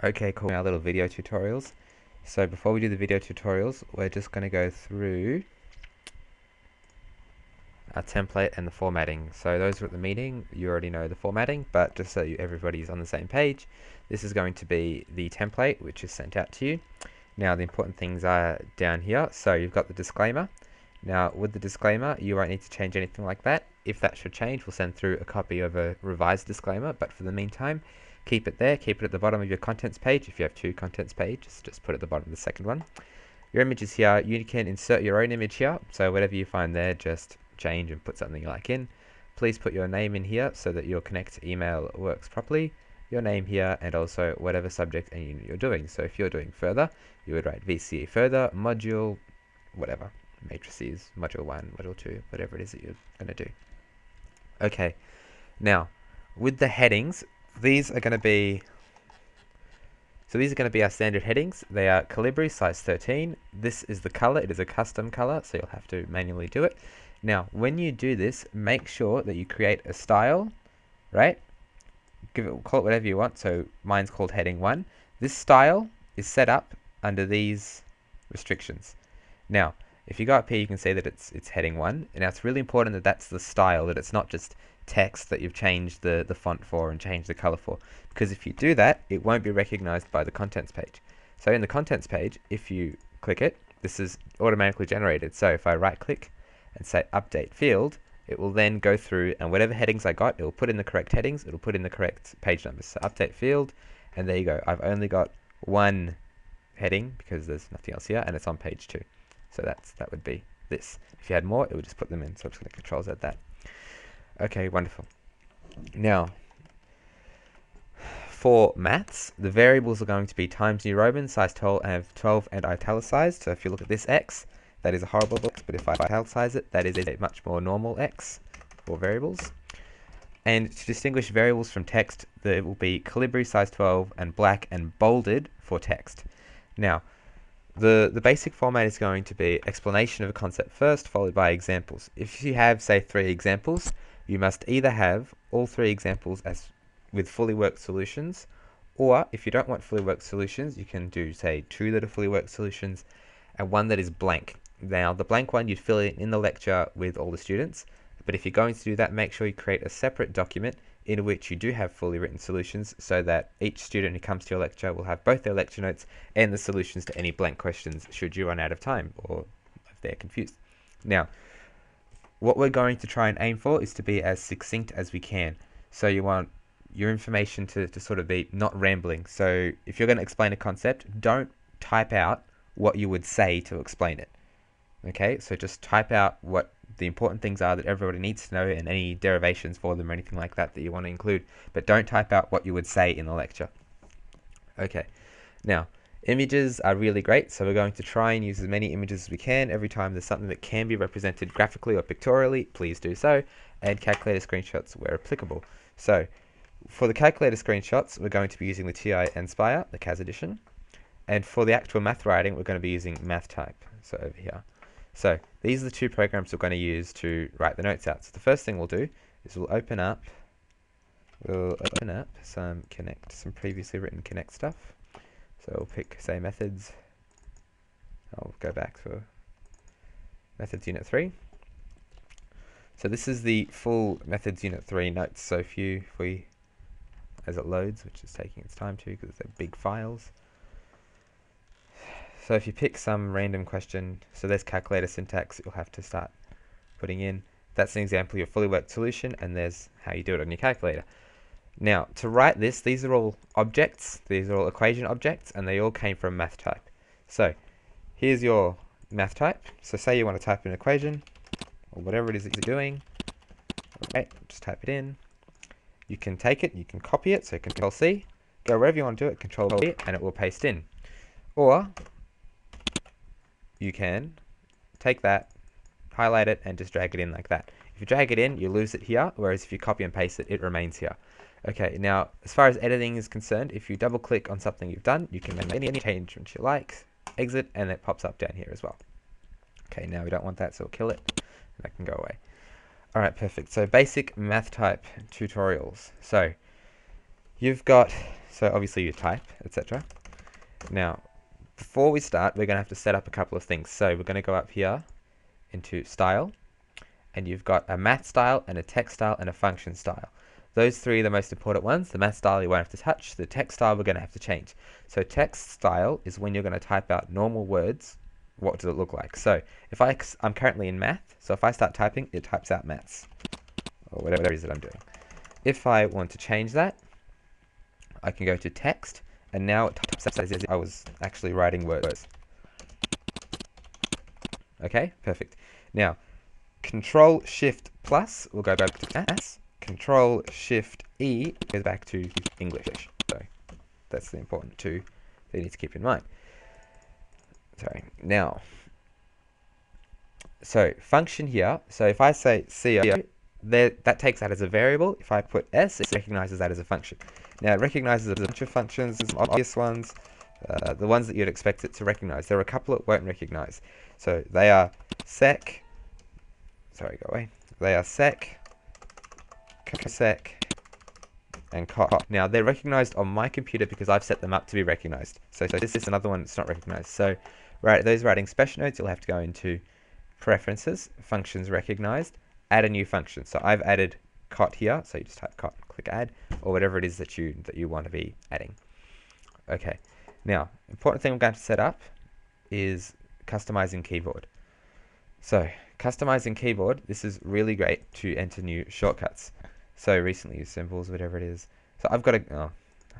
Okay, cool. Our little video tutorials. So before we do the video tutorials, we're just going to go through our template and the formatting. So those who are at the meeting, you already know the formatting, but just so everybody's on the same page, this is going to be the template which is sent out to you. Now the important things are down here. So you've got the disclaimer. Now with the disclaimer, you won't need to change anything like that. If that should change, we'll send through a copy of a revised disclaimer, but for the meantime, keep it there. Keep it at the bottom of your contents page. If you have two contents pages, just put it at the bottom of the second one. Your image is here. You can insert your own image here. So whatever you find there, just change and put something you like in. Please put your name in here so that your connect email works properly. Your name here, and also whatever subject and unit you're doing. So if you're doing further, you would write VCE further, module, whatever, matrices, module 1, module 2, whatever it is that you're going to do. Okay, now with the headings, these are going to be our standard headings. They are Calibri size 13. This is the color. It is a custom color, so you'll have to manually do it. Now, when you do this, make sure that you create a style, right? Call it whatever you want. So mine's called heading 1. This style is set up under these restrictions. Now, if you go up here, you can see that it's heading 1. And now it's really important that that's the style, that it's not just text that you've changed the font for and changed the color for. Because if you do that, it won't be recognized by the contents page. So in the contents page, if you click it, this is automatically generated. So if I right click and say update field, it will then go through, and whatever headings I got, it will put in the correct headings, it will put in the correct page numbers. So update field, and there you go. I've only got one heading because there's nothing else here, and it's on page 2. So that would be this. If you had more, it would just put them in. So I'm just going to Control Z that. Okay, wonderful. Now, for maths, the variables are going to be Times New Roman, size 12 and italicized. So if you look at this X, that is a horrible X, but if I italicize it, that is a much more normal X for variables. And to distinguish variables from text, there will be Calibri size 12 and black and bolded for text. Now, the basic format is going to be explanation of a concept first, followed by examples. If you have, say, 3 examples, you must either have all 3 examples as with fully worked solutions, or if you don't want fully worked solutions, you can do, say, 2 that are fully worked solutions and 1 that is blank. Now, the blank one you'd fill in the lecture with all the students, but if you're going to do that, make sure you create a separate document in which you do have fully written solutions, so that each student who comes to your lecture will have both their lecture notes and the solutions to any blank questions should you run out of time or if they're confused. Now, what we're going to try and aim for is to be as succinct as we can. So you want your information to sort of be not rambling. So if you're going to explain a concept, don't type out what you would say to explain it. Okay, so just type out what the important things are that everybody needs to know and any derivations for them or anything like that that you want to include, but don't type out what you would say in the lecture. Okay, now images are really great, so we're going to try and use as many images as we can. Every time there's something that can be represented graphically or pictorially, please do so, and calculator screenshots where applicable. So for the calculator screenshots, we're going to be using the TI Nspire, the CAS edition, and for the actual math writing, we're going to be using MathType, so over here. So these are the 2 programs we're going to use to write the notes out. So the first thing we'll do is we'll open up some previously written Connect stuff. So we'll pick, say, methods. I'll go back for methods unit 3. So this is the full methods unit 3 notes. So as it loads, which is taking its time too because they're big files. So if you pick some random question, so there's calculator syntax you'll have to start putting in. That's an example of your fully worked solution, and there's how you do it on your calculator. Now, to write this, these are all objects, these are all equation objects, and they all came from MathType. So here's your MathType. So say you want to type an equation, or whatever it is that you're doing. Okay, just type it in. You can take it, you can copy it, so Control C, go wherever you want to do it, Control V, and it will paste in. Or you can take that, highlight it, and just drag it in like that. If you drag it in, you lose it here, whereas if you copy and paste it, it remains here. Okay, now, as far as editing is concerned, if you double click on something you've done, you can make any change you like, exit, and it pops up down here as well. Okay, now we don't want that, so we'll kill it, and that can go away. Alright, perfect. So basic MathType tutorials. So you've got So obviously you type, etc. Now, before we start, we're going to have to set up a couple of things. So we're going to go up here into style, and you've got a math style and a text style and a function style. Those three are the most important ones. The math style you won't have to touch. The text style we're going to have to change. So text style is when you're going to type out normal words. What does it look like? So if I'm currently in math, so if I start typing, it types out maths, or whatever it is that I'm doing. If I want to change that, I can go to text, and now it types out as if I was actually writing words. Okay, perfect. Now, Control Shift Plus will go back to maths. Control Shift E goes back to English. So that's the important two that you need to keep in mind. Sorry. Now, so function here. So if I say CO, that takes that as a variable. If I put S, it recognizes that as a function. Now it recognizes a bunch of functions, some obvious ones, the ones that you'd expect it to recognize. There are a couple it won't recognize. So they are sec. Sorry, go away. They are sec, cosec, and cot. Now they're recognized on my computer because I've set them up to be recognized. So this is another one that's not recognized. So those writing special notes, you'll have to go into preferences, functions recognized, add a new function. So I've added cot here, so you just type cot, click add, or whatever it is that you want to be adding. Okay, now important thing we're going to set up is customizing keyboard. So customizing keyboard, this is really great to enter new shortcuts. So recently used symbols, whatever it is. So I've got I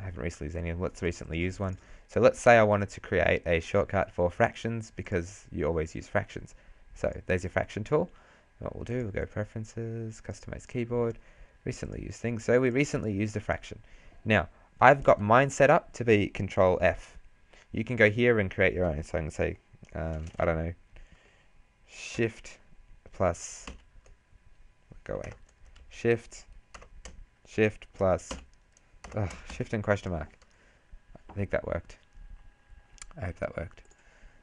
haven't recently used any. Let's recently use one. So let's say I wanted to create a shortcut for fractions, because you always use fractions. So there's your fraction tool. What we'll do, we'll go preferences, customize keyboard, recently used things. So we recently used a fraction. Now, I've got mine set up to be Control F. You can go here and create your own. So I can say, I don't know, Shift plus, go away, Shift plus, Shift and question mark. I think that worked. I hope that worked.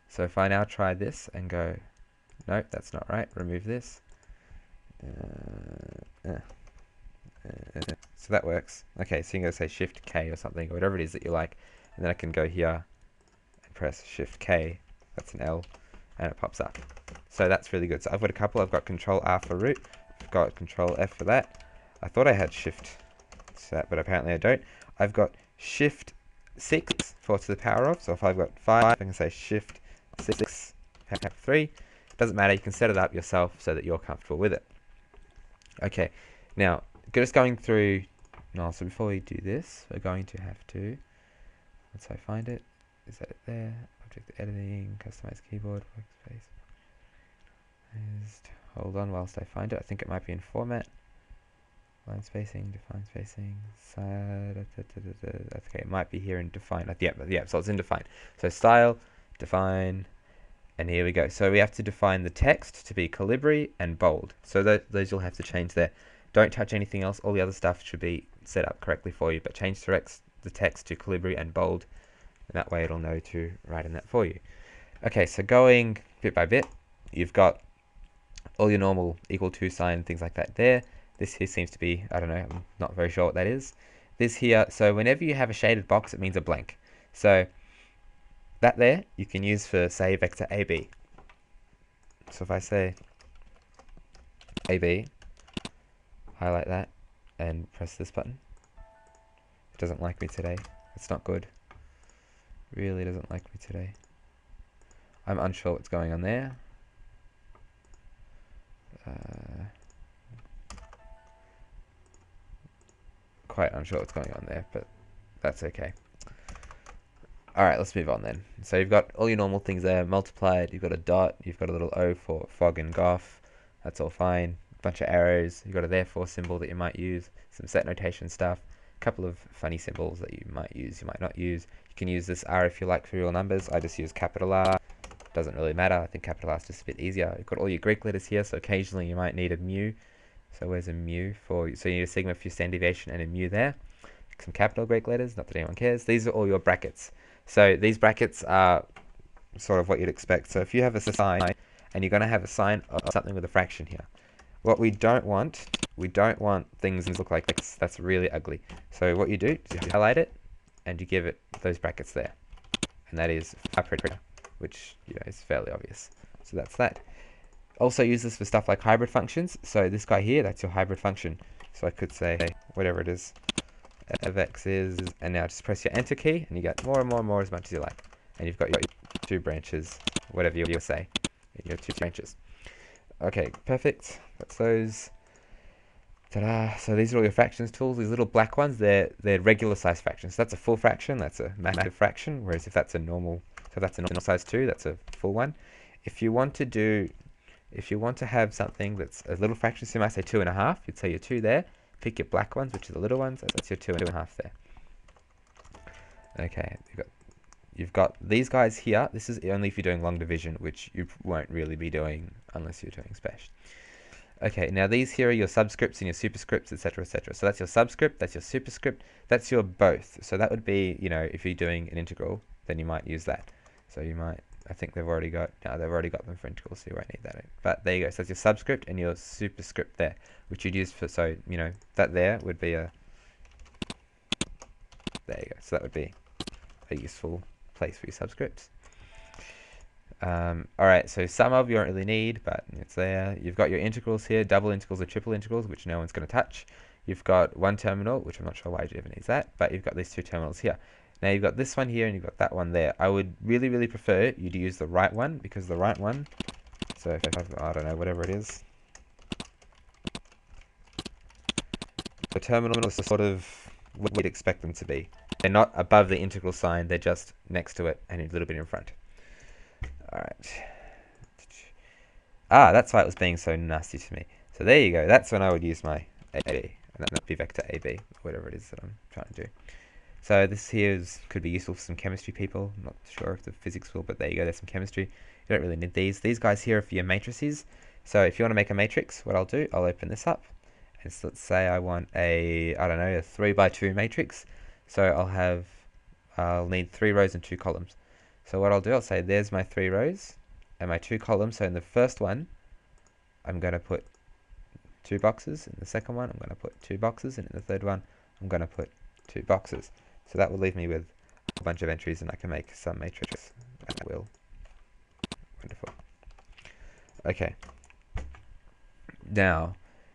So if I now try this and go, no, that's not right, remove this. So that works. Okay, so you can go say Shift K or something, or whatever it is that you like, and then I can go here and press Shift K, that's an L, and it pops up. So that's really good. So I've got a couple. I've got Control R for root, I've got Control F for that. I thought I had Shift to that, but apparently I don't. I've got Shift 6 for to the power of, so if I've got 5, I can say Shift 6, 3. Doesn't matter, you can set it up yourself so that you're comfortable with it. Okay, now just going through. No, so before we do this, we're going to have to, once I find it, is that it there? Object editing, customize keyboard, workspace. Just hold on whilst I find it. I think it might be in format. Line spacing, define spacing, side. Okay, it might be here in define. Yeah, so it's in define. So style, define. And here we go. So we have to define the text to be Calibri and bold. So those you'll have to change there. Don't touch anything else. All the other stuff should be set up correctly for you. But change the text to Calibri and bold. And that way it'll know to write in that for you. Okay, so going bit by bit, you've got all your normal equal to sign, things like that there. This here seems to be, I don't know, I'm not very sure what that is. This here, so whenever you have a shaded box, it means a blank. So that there, you can use for, say, vector AB. So if I say AB, highlight that, and press this button. It doesn't like me today. It's not good. Really doesn't like me today. I'm unsure what's going on there. Quite unsure what's going on there, but that's okay. Alright, let's move on then. So you've got all your normal things there, multiplied, you've got a dot, you've got a little O for fog and goth, that's all fine. A bunch of arrows, you've got a therefore symbol that you might use, some set notation stuff, a couple of funny symbols that you might use, you might not use. You can use this R if you like for real numbers. I just use capital R, doesn't really matter, I think capital R is just a bit easier. You've got all your Greek letters here, so occasionally you might need a mu. So where's a mu for, so you need a sigma for your standard deviation and a mu there. Some capital Greek letters, not that anyone cares. These are all your brackets. So these brackets are sort of what you'd expect. So if you have a sign, and you're going to have a sign of something with a fraction here. What we don't want things to look like this. That's really ugly. So what you do is you highlight it, and you give it those brackets there, and that is operator, which is fairly obvious. So that's that. Also use this for stuff like hybrid functions. So this guy here, that's your hybrid function. So I could say whatever it is, of x is, and now just press your enter key, and you get more and more and more as much as you like. And you've got your 2 branches, whatever you say. You have 2 branches. Okay, perfect. That's those. Ta-da! So these are all your fractions tools. These little black ones, they're regular size fractions. So that's a full fraction, that's a massive fraction. Whereas if that's a normal, so that's a normal size 2, that's a full one. If you want to have something that's a little fraction, so you might say 2.5. You'd say your 2 there. Pick your black ones, which are the little ones. That's your 2.5 there. Okay, you've got these guys here. This is only if you're doing long division, which you won't really be doing unless you're doing special. Okay, now these here are your subscripts and your superscripts, etc., etc. So that's your subscript, that's your superscript, that's your both. So that would be, if you're doing an integral, then you might use that. So you might, I think they've already got them for integrals, so you won't need that. But there you go. So that's your subscript and your superscript there, which you'd use for, so, that there would be there you go. So that would be a useful place for your subscripts. Alright, so sum of you don't really need, but it's there. You've got your integrals here, double integrals or triple integrals, which no one's going to touch. You've got one terminal, which I'm not sure why you ever needs that, but you've got these 2 terminals here. Now you've got this one here and you've got that one there. I would really, really prefer you to use the right one, because the right one, so if I don't know, whatever it is, the terminal is sort of what you'd expect them to be. They're not above the integral sign, they're just next to it and a little bit in front. Alright. That's why it was being so nasty to me. So there you go. That's when I would use my AB. And that would be vector AB, whatever it is that I'm trying to do. So this here could be useful for some chemistry people. I'm not sure if the physics will, but there you go. There's some chemistry. You don't really need these. These guys here are for your matrices. So if you want to make a matrix, what I'll do, I'll open this up. And so let's say I want a 3x2 matrix. So I'll need 3 rows and 2 columns. So what I'll do, I'll say there's my 3 rows and my 2 columns. So in the first one, I'm going to put 2 boxes. In the second one, I'm going to put 2 boxes. And in the third one, I'm going to put 2 boxes. So that will leave me with a bunch of entries, and I can make some matrix at will. Wonderful. Okay. Now,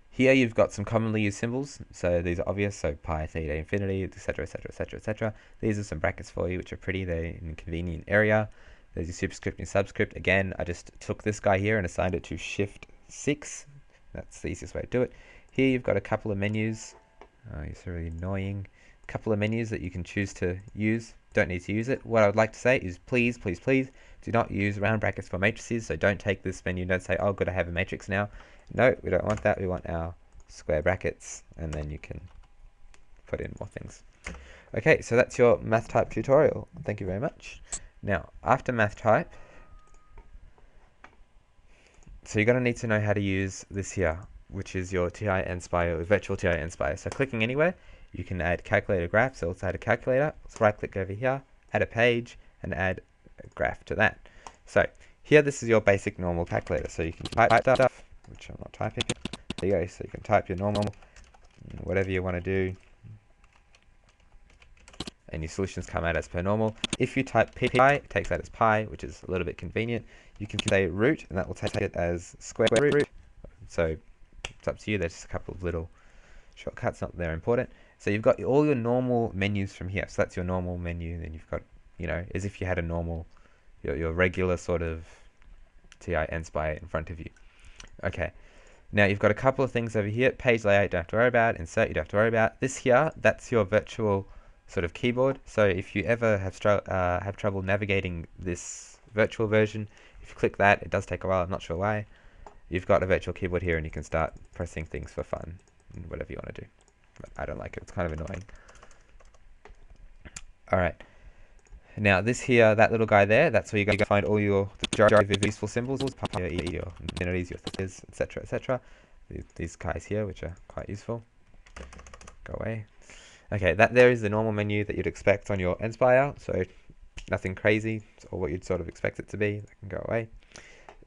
here you've got some commonly used symbols. So these are obvious. So pi, theta, infinity, etc., etc., etc., etc. These are some brackets for you, which are pretty. They're in a convenient area. There's your superscript and your subscript. Again, I just took this guy here and assigned it to Shift 6. That's the easiest way to do it. Here you've got a couple of menus. It's really annoying. A couple of menus that you can choose to use. Don't need to use it. What I would like to say is please, please, please do not use round brackets for matrices. So don't take this menu. Don't say, oh, good, I have a matrix now. No, we don't want that. We want our square brackets, and then you can put in more things. Okay, so that's your math type tutorial. Thank you very much. Now, after math type, so you're going to need to know how to use this here, which is your TI nSpire, or virtual TI nSpire. So clicking anywhere, you can add calculator graph. So let's add a calculator. Let's right click over here, add a page, and add a graph to that. So here, this is your basic normal calculator. So you can type stuff, which I'm not typing. There you go. So you can type your normal, whatever you want to do, and your solutions come out as per normal. If you type pi, it takes that as pi, which is a little bit convenient. You can say root, and that will take it as square root. So it's up to you. There's just a couple of little shortcuts, not that they're important. So you've got all your normal menus from here. So that's your normal menu. Then you've got, as if you had a normal, your regular sort of TI nSpire in front of you. Okay. Now you've got a couple of things over here. Page layout, you don't have to worry about. Insert, you don't have to worry about. This here, that's your virtual sort of keyboard. So if you ever have trouble navigating this virtual version, if you click that, it does take a while. I'm not sure why. You've got a virtual keyboard here, and you can start pressing things for fun, and whatever you want to do. But I don't like it. It's kind of annoying. All right. Now this here, that little guy there, that's where you're going to find all your useful symbols, your infinities, your thetas, etc., etc. These guys here, which are quite useful. Go away. Okay, that there is the normal menu that you'd expect on your nSpire. So nothing crazy, or what you'd sort of expect it to be. That can go away.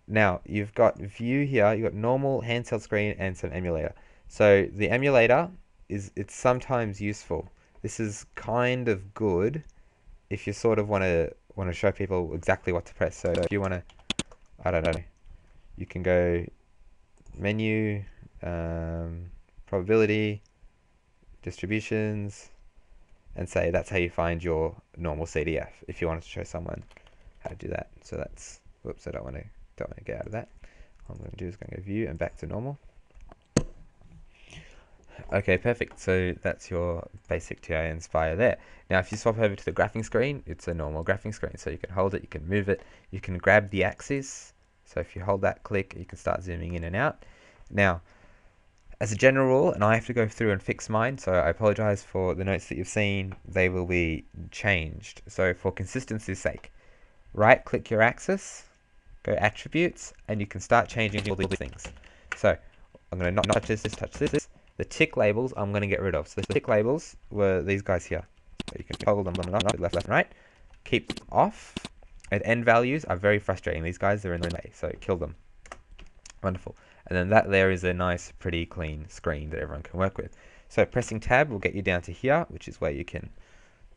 Now you've got view here. You've got normal, handheld screen, and some emulator. So the emulator it's sometimes useful. This is kind of good if you sort of want to show people exactly what to press. So if you want to, I don't know, you can go menu, probability, distributions, and say that's how you find your normal CDF if you wanted to show someone how to do that. So that's, whoops, I don't want to get out of that. All I'm going to do is going to go view and back to normal. Okay, perfect. So that's your basic TI Inspire there. Now, if you swap over to the graphing screen, it's a normal graphing screen. So you can hold it, you can move it, you can grab the axis. So if you hold that click, you can start zooming in and out. Now, as a general rule, and I have to go through and fix mine, so I apologize for the notes that you've seen, they will be changed. So for consistency's sake, right click your axis, go attributes, and you can start changing all these things. So I'm going to not touch this, touch this. The tick labels I'm going to get rid of. So the tick labels were these guys here. So you can toggle them left, and right. Keep them off. And end values are very frustrating. These guys are in the way, so kill them. Wonderful. And then that there is a nice, pretty clean screen that everyone can work with. So pressing tab will get you down to here, which is where you can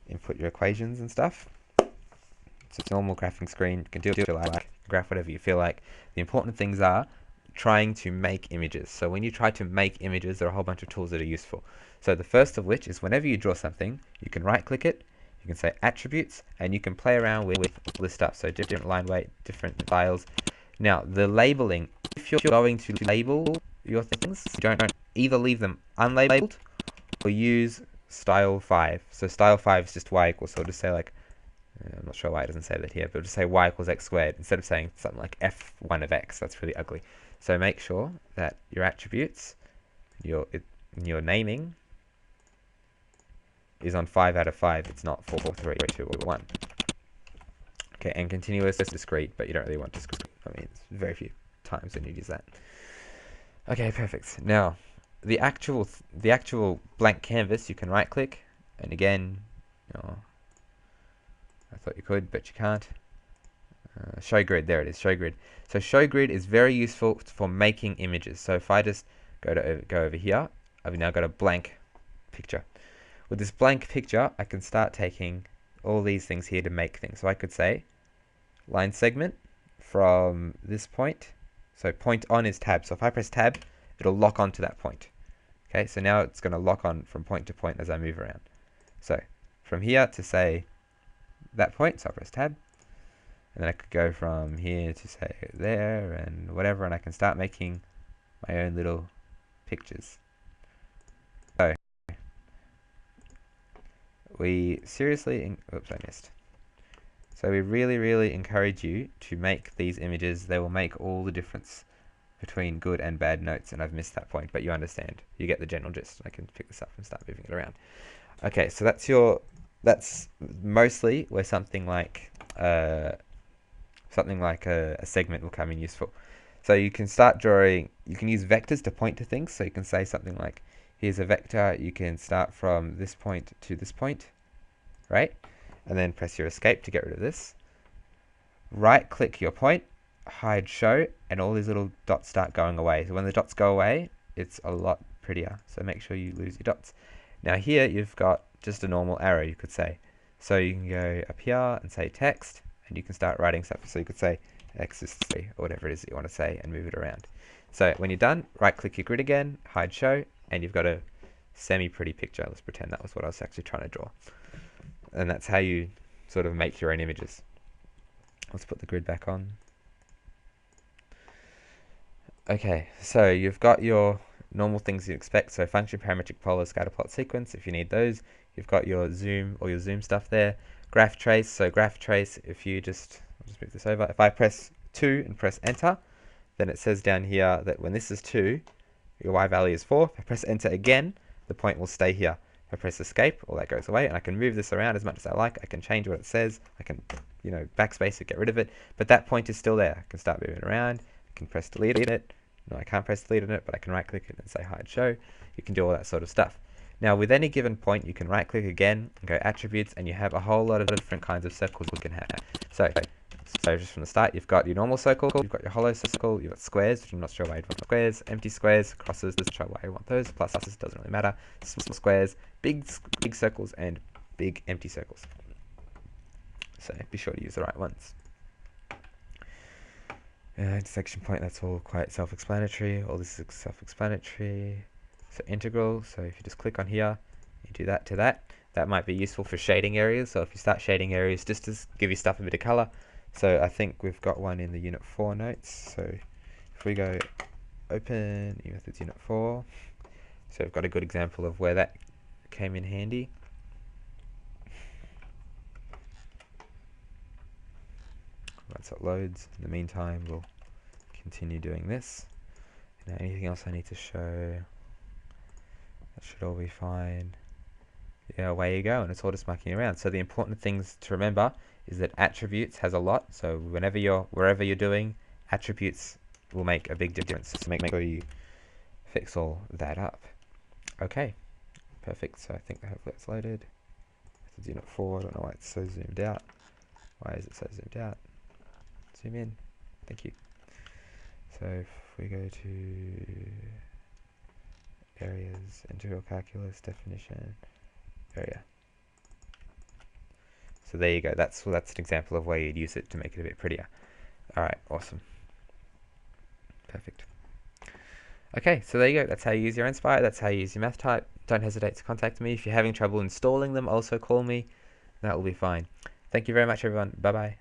input your equations and stuff. It's a normal graphing screen. You can do what you like, graph whatever you feel like. The important things are trying to make images. So when you try to make images, there are a whole bunch of tools that are useful. So the first of which is whenever you draw something, you can right click it, you can say attributes, and you can play around with all this stuff. So different line weight, different styles. Now the labeling, if you're going to label your things, you don't either leave them unlabeled or use style 5. So style 5 is just y equals, so just say like, I'm not sure why it doesn't say that here, but just say y equals x squared instead of saying something like f1 of x. That's really ugly. So make sure that your attributes, your naming is on 5 out of 5. It's not 4, 3, 2, or 1. Okay, and continuous is discrete, but you don't really want discrete. I mean, it's very few times when you use that. Okay, perfect. Now, the actual blank canvas, you can right click, and again, I thought you could, but you can't. Show grid, there it is, show grid. So show grid is very useful for making images. So if I just go over here, I've now got a blank picture. With this blank picture, I can start taking all these things here to make things. So I could say line segment from this point. So point on is tab. So if I press tab, it'll lock onto that point. Okay, so now it's going to lock on from point to point as I move around. So from here to say that point, so I press tab, and then I could go from here to say there and whatever, and I can start making my own little pictures. So we seriously, oops, I missed. So we really encourage you to make these images. They will make all the difference between good and bad notes, and I've missed that point, but you understand. You get the general gist. I can pick this up and start moving it around. Okay, so that's mostly where something like a segment will come in useful. So you can start drawing, you can use vectors to point to things. So you can say something like, here's a vector, you can start from this point to this point, right? And then press your escape to get rid of this. Right click your point, hide show, and all these little dots start going away. So when the dots go away, it's a lot prettier. So make sure you lose your dots. Now here you've got just a normal arrow, you could say. So you can go up here and say text, and you can start writing stuff. So you could say x is 3, or whatever it is that you want to say, and move it around. So when you're done, right click your grid again, hide show, and you've got a semi-pretty picture. Let's pretend that was what I was actually trying to draw. And that's how you sort of make your own images. Let's put the grid back on. Okay, so you've got your normal things you expect. So function, parametric, polar, scatter plot, sequence, if you need those. You've got your zoom or your zoom stuff there. Graph trace, so graph trace, if you just, I'll just move this over. If I press 2 and press enter, then it says down here that when this is 2, your y value is 4. If I press enter again, the point will stay here. If I press escape, all that goes away, and I can move this around as much as I like. I can change what it says. I can, backspace it, get rid of it, but that point is still there. I can start moving it around. I can press delete it. No, I can't press delete on it, but I can right click it and say hide show. You can do all that sort of stuff. Now with any given point, you can right click again and go attributes, and you have a whole lot of different kinds of circles you can have. So So just from the start, you've got your normal circle, you've got your hollow circle, you've got squares, which I'm not sure why you'd want squares, empty squares, crosses, not sure why you want those, pluses, doesn't really matter, small squares, big circles, and big empty circles. So be sure to use the right ones. Intersection point, that's all quite self-explanatory. All this is self-explanatory. So integral, so if you just click on here, you do that to that. That might be useful for shading areas. So if you start shading areas, just to give your stuff a bit of color. So I think we've got one in the Unit 4 notes. So if we go open methods Unit 4, so we've got a good example of where that came in handy. Once it loads, in the meantime, we'll continue doing this. Now, anything else I need to show? That should all be fine. Yeah, away you go, and it's all just mucking around. So the important things to remember is that attributes has a lot. So wherever you're doing, attributes will make a big difference. So make sure you fix all that up. Okay, perfect. So I think hopefully that's loaded. This is Unit 4. I don't know why it's so zoomed out. Why is it so zoomed out? Zoom in. Thank you. So if we go to areas, integral calculus, definition, area. So there you go. That's an example of where you'd use it to make it a bit prettier. All right, awesome. Perfect. Okay, so there you go. That's how you use your Inspire. That's how you use your math type. Don't hesitate to contact me. If you're having trouble installing them, also call me. That will be fine. Thank you very much, everyone. Bye-bye.